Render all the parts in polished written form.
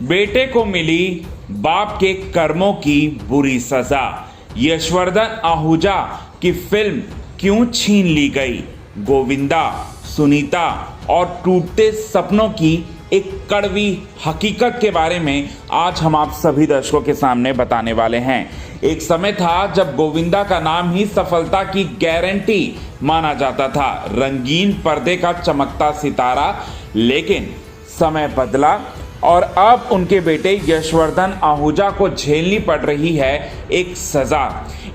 बेटे को मिली बाप के कर्मों की बुरी सजा। यशवर्धन आहूजा की फिल्म क्यों छीन ली गई? गोविंदा, सुनीता और टूटते सपनों की एक कड़वी हकीकत के बारे में आज हम आप सभी दर्शकों के सामने बताने वाले हैं। एक समय था जब गोविंदा का नाम ही सफलता की गारंटी माना जाता था, रंगीन पर्दे का चमकता सितारा। लेकिन समय बदला और अब उनके बेटे यशवर्धन आहूजा को झेलनी पड़ रही है एक सजा,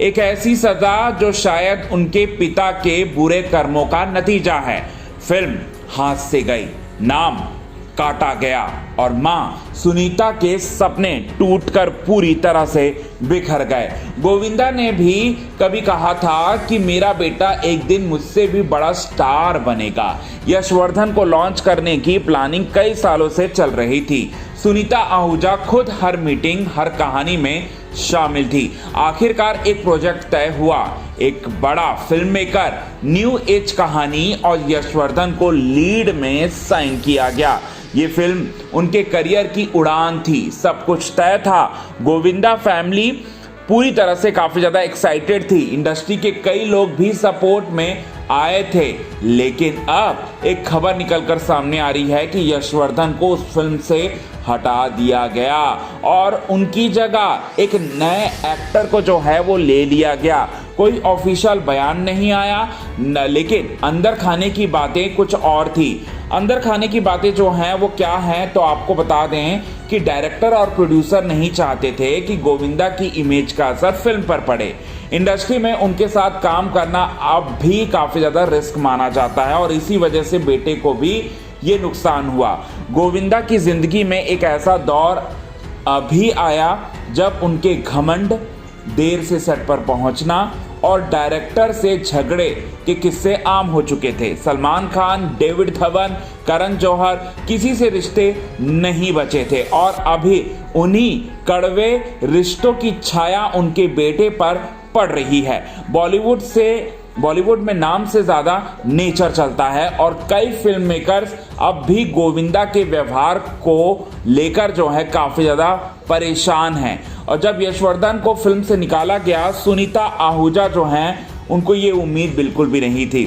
एक ऐसी सजा जो शायद उनके पिता के बुरे कर्मों का नतीजा है। फिल्म हाथ से गई, नाम काटा गया और मां सुनीता के सपने टूटकर पूरी तरह से बिखर गए। गोविंदा ने भी कभी कहा था कि मेरा बेटा एक दिन मुझसे भी बड़ा स्टार बनेगा। यशवर्धन को लॉन्च करने की प्लानिंग कई सालों से चल रही थी। सुनीता आहूजा खुद हर मीटिंग, हर कहानी में शामिल थी। आखिरकार एक प्रोजेक्ट तय हुआ, एक बड़ा फिल्म मेकर, न्यू एज कहानी, और यशवर्धन को लीड में साइन किया गया। ये फिल्म उनके करियर की उड़ान थी, सब कुछ तय था। गोविंदा फैमिली पूरी तरह से काफी ज्यादा एक्साइटेड थी। इंडस्ट्री के कई लोग भी सपोर्ट में आए थे। लेकिन अब एक खबर निकलकर सामने आ रही है कि यशवर्धन को उस फिल्म से हटा दिया गया और उनकी जगह एक नए एक्टर को जो है वो ले लिया गया। कोई ऑफिशियल बयान नहीं आया लेकिन अंदर खाने की बातें कुछ और थी। अंदर खाने की बातें जो हैं वो क्या हैं, तो आपको बता दें कि डायरेक्टर और प्रोड्यूसर नहीं चाहते थे कि गोविंदा की इमेज का असर फिल्म पर पड़े। इंडस्ट्री में उनके साथ काम करना अब भी काफी ज्यादा रिस्क माना जाता है और इसी वजह से बेटे को भी ये नुकसान हुआ। गोविंदा की जिंदगी में एक ऐसा दौर अभी आया जब उनके घमंड, देर से सेट पर पहुंचना और डायरेक्टर से झगड़े के किस्से आम हो चुके थे। सलमान खान, डेविड धवन, करण जौहर, किसी से रिश्ते नहीं बचे थे और अभी उन्हीं कड़वे रिश्तों की छाया उनके बेटे पर पड़ रही है। बॉलीवुड में नाम से ज्यादा नेचर चलता है और कई फिल्म मेकर्स अब भी गोविंदा के व्यवहार को लेकर जो है काफी ज्यादा परेशान हैं। और जब यशवर्धन को फिल्म से निकाला गया, सुनीता आहूजा जो हैं उनको ये उम्मीद बिल्कुल भी नहीं थी,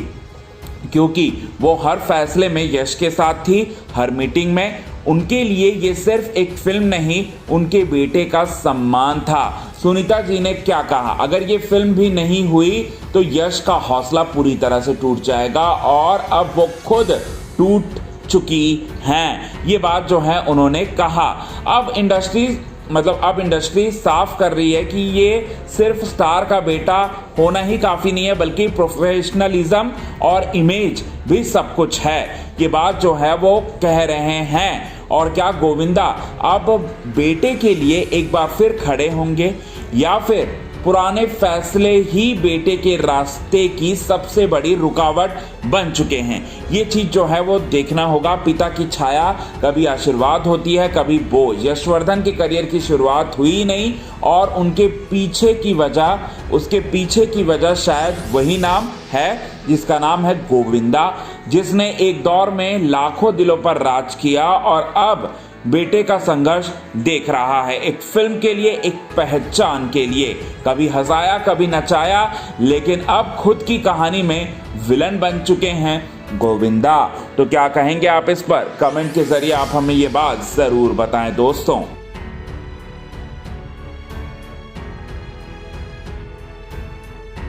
क्योंकि वो हर फैसले में यश के साथ थी, हर मीटिंग में। उनके लिए ये सिर्फ एक फिल्म नहीं, उनके बेटे का सम्मान था। सुनीता जी ने क्या कहा, अगर ये फिल्म भी नहीं हुई तो यश का हौसला पूरी तरह से टूट जाएगा और अब वो खुद टूट चुकी हैं। ये बात जो है उन्होंने कहा। अब इंडस्ट्री साफ कर रही है कि ये सिर्फ स्टार का बेटा होना ही काफ़ी नहीं है, बल्कि प्रोफेशनलिज्म और इमेज भी सब कुछ है। ये बात जो है वो कह रहे हैं। और क्या गोविंदा अब बेटे के लिए एक बार फिर खड़े होंगे या फिर पुराने फैसले ही बेटे के रास्ते की सबसे बड़ी रुकावट बन चुके हैं? ये चीज जो है वो देखना होगा। पिता की छाया कभी आशीर्वाद होती है, कभी बोझ। यशवर्धन के करियर की शुरुआत हुई नहीं और उसके पीछे की वजह शायद वही नाम है जिसका नाम है गोविंदा, जिसने एक दौर में लाखों दिलों पर राज किया और अब बेटे का संघर्ष देख रहा है। एक फिल्म के लिए, एक पहचान के लिए, कभी हंसाया, कभी नचाया, लेकिन अब खुद की कहानी में विलन बन चुके हैं गोविंदा। तो क्या कहेंगे आप इस पर? कमेंट के जरिए आप हमें ये बात जरूर बताएं दोस्तों।